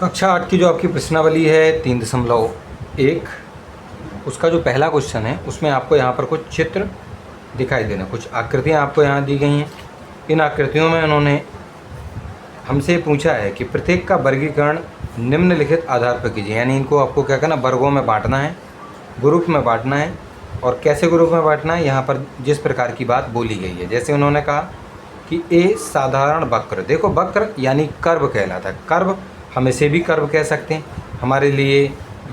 कक्षा 8 की जो आपकी प्रश्नावली है 3.1, उसका जो पहला क्वेश्चन है उसमें आपको यहाँ पर कुछ चित्र दिखाई देना, कुछ आकृतियाँ आपको यहाँ दी गई हैं। इन आकृतियों में उन्होंने हमसे पूछा है कि प्रत्येक का वर्गीकरण निम्नलिखित आधार पर कीजिए। यानी इनको आपको क्या करना, वर्गों में बांटना है, ग्रुप में बांटना है। और कैसे ग्रुप में बांटना है, यहाँ पर जिस प्रकार की बात बोली गई है। जैसे उन्होंने कहा कि ए साधारण वक्र, देखो वक्र यानी कर्व कहलाता है। कर्व हम इसे भी कर्व कह सकते हैं, हमारे लिए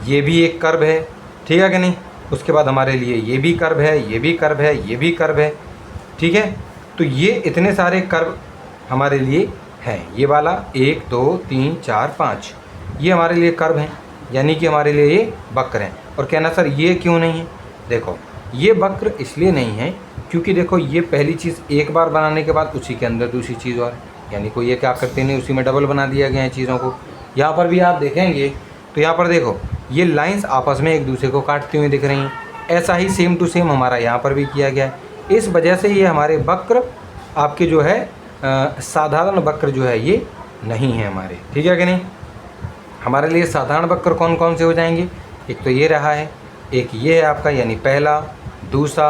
ये भी एक कर्व है, ठीक है कि नहीं। उसके बाद हमारे लिए ये भी कर्व है, ये भी कर्व है, ये भी कर्व है, ठीक है। तो ये इतने सारे कर्व हमारे लिए हैं। ये वाला 1 2 3 4 5 ये हमारे लिए कर्व हैं, यानी कि हमारे लिए ये वक्र हैं। और कहना सर ये क्यों नहीं है, देखो ये वक्र इसलिए नहीं है क्योंकि देखो ये पहली चीज़ एक बार बनाने के बाद उसी के अंदर दूसरी चीज़ और, यानी कोई ये क्या करते नहीं, उसी में डबल बना दिया गया है चीज़ों को। यहाँ पर भी आप देखेंगे तो यहाँ पर देखो ये लाइंस आपस में एक दूसरे को काटती हुई दिख रही हैं। ऐसा ही सेम टू सेम हमारा यहाँ पर भी किया गया है। इस वजह से ये हमारे वक्र आपके जो है साधारण वक्र जो है ये नहीं है हमारे, ठीक है कि नहीं। हमारे लिए साधारण वक्र कौन कौन से हो जाएंगे, एक तो ये रहा है, एक ये है आपका यानी पहला, दूसरा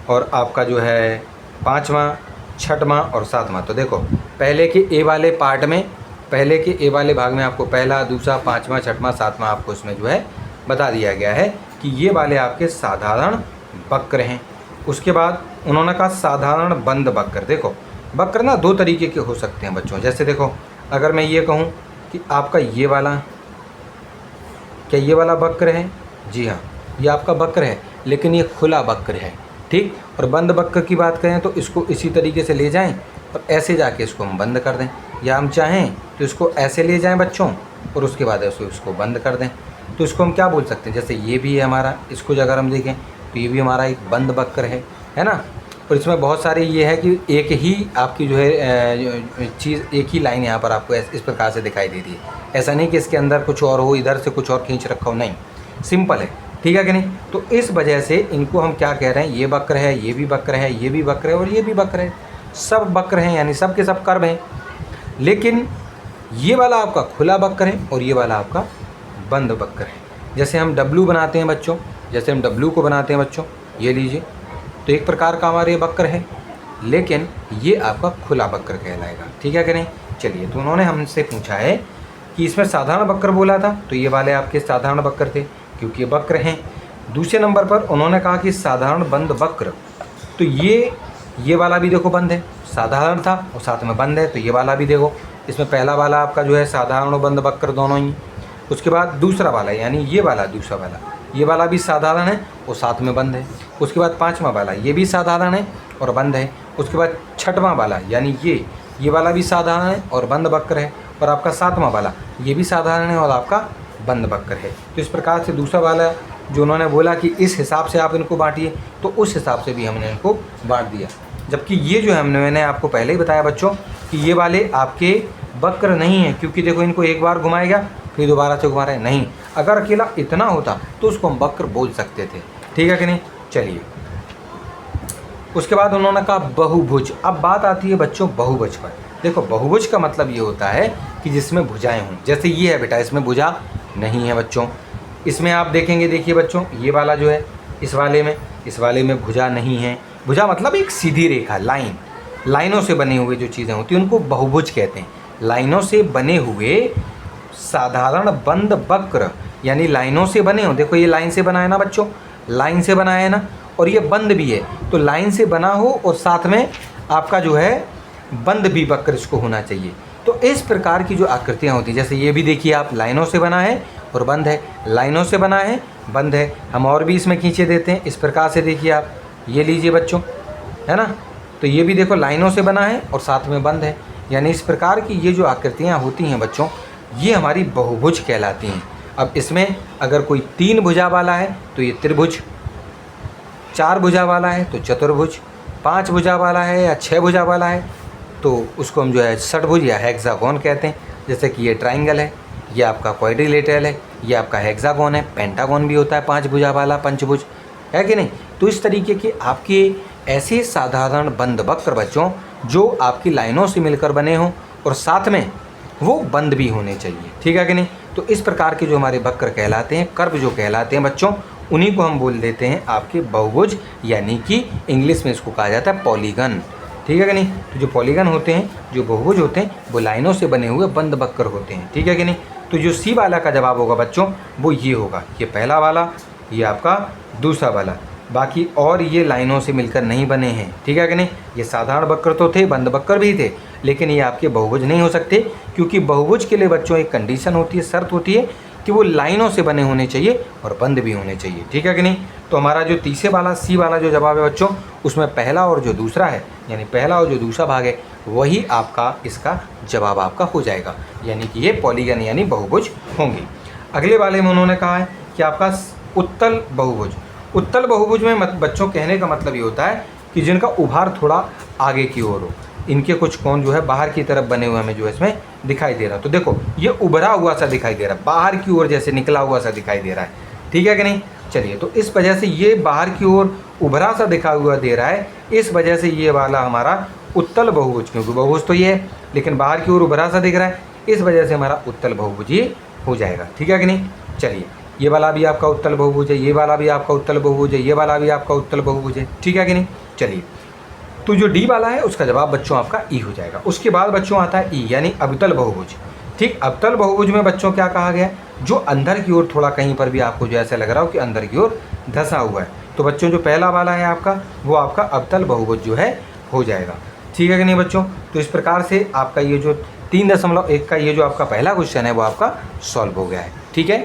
और आपका जो है पाँचवा, छठवां और सातवां। तो देखो पहले के ए वाले पार्ट में, पहले के ए वाले भाग में आपको पहला, दूसरा, पाँचवां, छठवां, सातवां आपको इसमें जो है बता दिया गया है कि ये वाले आपके साधारण वक्र हैं। उसके बाद उन्होंने कहा साधारण बंद वक्र। देखो वक्र ना दो तरीके के हो सकते हैं बच्चों। जैसे देखो अगर मैं ये कहूँ कि आपका ये वाला, क्या ये वाला वक्र है, जी हाँ ये आपका वक्र है, लेकिन ये खुला वक्र है, ठीक। और बंद वक्र की बात करें तो इसको इसी तरीके से ले जाएं और ऐसे जाके इसको हम बंद कर दें, या हम चाहें तो इसको ऐसे ले जाएं बच्चों और उसके बाद इसको बंद कर दें। तो इसको हम क्या बोल सकते हैं, जैसे ये भी है हमारा, इसको अगर हम देखें तो ये भी हमारा एक बंद वक्र है ना। और इसमें बहुत सारे ये है कि एक ही आपकी जो है चीज़, एक ही लाइन यहाँ पर आपको इस प्रकार से दिखाई देती है। ऐसा नहीं कि इसके अंदर कुछ और हो, इधर से कुछ और खींच रखा हो, नहीं, सिंपल है, ठीक है कि नहीं। तो इस वजह से इनको हम क्या कह रहे हैं, ये वक्र है, ये भी वक्र है, ये भी वक्र है और ये भी वक्र है, सब वक्र हैं, यानी सब के सब कर्व हैं। लेकिन ये वाला आपका खुला वक्र है और ये वाला आपका बंद वक्र है। जैसे हम डब्लू बनाते हैं बच्चों, जैसे हम डब्लू को बनाते हैं बच्चों, ये लीजिए, तो एक प्रकार का हमारे वक्र है, लेकिन ये आपका खुला वक्र कहलाएगा, ठीक है कि नहीं। चलिए, तो उन्होंने हमसे पूछा है कि इसमें साधारण वक्र बोला था, तो ये वाले आपके साधारण वक्र थे क्योंकि ये वक्र हैं। दूसरे नंबर पर उन्होंने कहा कि साधारण बंद वक्र, तो ये वाला भी देखो बंद है, साधारण था और साथ में बंद है, तो ये वाला भी देखो, इसमें पहला वाला आपका जो है साधारण और बंद वक्र दोनों ही। उसके बाद दूसरा वाला यानी ये वाला, दूसरा वाला, ये वाला भी साधारण है और साथ में बंद है। उसके बाद पाँचवा वाला, ये भी साधारण है और बंद है। उसके बाद छठवां वाला यानी ये वाला भी साधारण है और बंद वक्र है। और आपका सातवां वाला ये भी साधारण है और आपका बंद वक्र है। तो इस प्रकार से दूसरा वाला जो उन्होंने बोला कि इस हिसाब से आप इनको बांटिए, तो उस हिसाब से भी हमने इनको बांट दिया। जबकि ये जो है मैंने आपको पहले ही बताया बच्चों कि ये वाले आपके वक्र नहीं है, क्योंकि देखो इनको एक बार घुमाएगा फिर दोबारा से घुमा रहे हैं, नहीं। अगर अकेला इतना होता तो उसको हम वक्र बोल सकते थे, ठीक है कि नहीं। चलिए, उसके बाद उन्होंने कहा बहुभुज। अब बात आती है बच्चों बहुभुज पर। देखो बहुभुज का मतलब ये होता है कि जिसमें भुजाएं हों। जैसे ये है बेटा, इसमें भुजा नहीं है बच्चों। इसमें आप देखेंगे, देखिए बच्चों, ये वाला जो है इस वाले में भुजा नहीं है। भुजा मतलब एक सीधी रेखा, लाइनों से बने हुए जो चीज़ें होती हैं उनको बहुभुज कहते हैं। लाइनों से बने हुए साधारण बंद वक्र, यानी लाइनों से बने हो। देखो ये लाइन से बना है ना बच्चों, लाइन से बना है ना, और ये बंद भी है, तो लाइन से बना हो और साथ में आपका जो है बंद भी वक्र इसको होना चाहिए। तो इस प्रकार की जो आकृतियाँ होती हैं, जैसे ये भी देखिए आप, लाइनों से बना है और बंद है, लाइनों से बना है, बंद है। हम और भी इसमें खींचे देते हैं, इस प्रकार से देखिए आप, ये लीजिए बच्चों, है ना। तो ये भी देखो लाइनों से बना है और साथ में बंद है। यानी इस प्रकार की ये जो आकृतियाँ होती हैं बच्चों, ये हमारी बहुभुज कहलाती हैं। अब इसमें अगर कोई 3 भुजा वाला है तो ये त्रिभुज, 4 भुजा वाला है तो चतुर्भुज, 5 भुजा वाला है या 6 भुजा वाला है तो उसको हम जो है षटभुज या हेक्सागोन कहते हैं। जैसे कि ये ट्राइंगल है, ये आपका क्वाड्रिलेटरल है, ये आपका हेक्सागोन है, पेंटागोन भी होता है 5 भुजा वाला, पंचभुज, है कि नहीं। तो इस तरीके के आपके ऐसे साधारण बंद वक्र बच्चों जो आपकी लाइनों से मिलकर बने हों और साथ में वो बंद भी होने चाहिए, ठीक है कि नहीं। तो इस प्रकार के जो हमारे वक्र कहलाते हैं, कर्व जो कहलाते हैं बच्चों, उन्हीं को हम बोल देते हैं आपके बहुभुज, यानी कि इंग्लिश में इसको कहा जाता है पॉलीगन, ठीक है कि नहीं। तो जो पॉलीगन होते हैं, जो बहुभुज होते हैं, वो लाइनों से बने हुए बंद वक्र होते हैं, ठीक है कि नहीं। तो जो सी वाला का जवाब होगा बच्चों वो ये होगा, ये पहला वाला, ये आपका दूसरा वाला, बाकी और ये लाइनों से मिलकर नहीं बने हैं, ठीक है कि नहीं। ये साधारण वक्र तो थे, बंद वक्र भी थे, लेकिन ये आपके बहुभुज नहीं हो सकते, क्योंकि बहुभुज के लिए बच्चों एक कंडीशन होती है, शर्त होती है कि वो लाइनों से बने होने चाहिए और बंद भी होने चाहिए, ठीक है कि नहीं। तो हमारा जो तीसरे वाला सी वाला जो जवाब है बच्चों, उसमें पहला और जो दूसरा है, यानी पहला और जो दूसरा भाग है, वही आपका इसका जवाब आपका हो जाएगा, यानी कि ये पॉलीगन यानी बहुभुज होंगे। अगले वाले में उन्होंने कहा है कि आपका उत्तल बहुभुज। उत्तल बहुभुज में बच्चों कहने का मतलब ये होता है कि जिनका उभार थोड़ा आगे की ओर हो, इनके कुछ कोण जो है बाहर की तरफ बने हुए हमें जो है इसमें दिखाई दे रहा है। तो देखो ये उभरा हुआ सा दिखाई दे रहा है, बाहर की ओर जैसे निकला हुआ सा दिखाई दे रहा है, ठीक है कि नहीं। चलिए, तो इस वजह से ये बाहर की ओर उभरा सा दिखा हुआ दे रहा है, इस वजह से ये वाला हमारा उत्तल बहुभुज, क्योंकि बहुभुज तो ये है लेकिन बाहर की ओर उभरा सा दिख रहा है, इस वजह से हमारा उत्तल बहुभुज ये हो जाएगा, ठीक है कि नहीं। चलिए, ये वाला भी आपका उत्तल बहुभुज है, ये वाला भी आपका उत्तल बहुभुज है, ये वाला भी आपका उत्तल बहुभुज है, ठीक है कि नहीं। चलिए, तो जो डी वाला है उसका जवाब बच्चों आपका ई हो जाएगा। उसके बाद बच्चों आता है ई यानी अवतल बहुभुज। ठीक, अवतल बहुभुज में बच्चों क्या कहा गया, जो अंदर की ओर थोड़ा कहीं पर भी आपको जो ऐसा लग रहा हो कि अंदर की ओर धंसा हुआ है, तो बच्चों जो पहला वाला है आपका, वो आपका अवतल बहुभुज जो है हो जाएगा, ठीक है कि नहीं बच्चों। तो इस प्रकार से आपका ये जो 3.1 का ये जो आपका पहला क्वेश्चन है वो आपका सॉल्व हो गया है, ठीक है।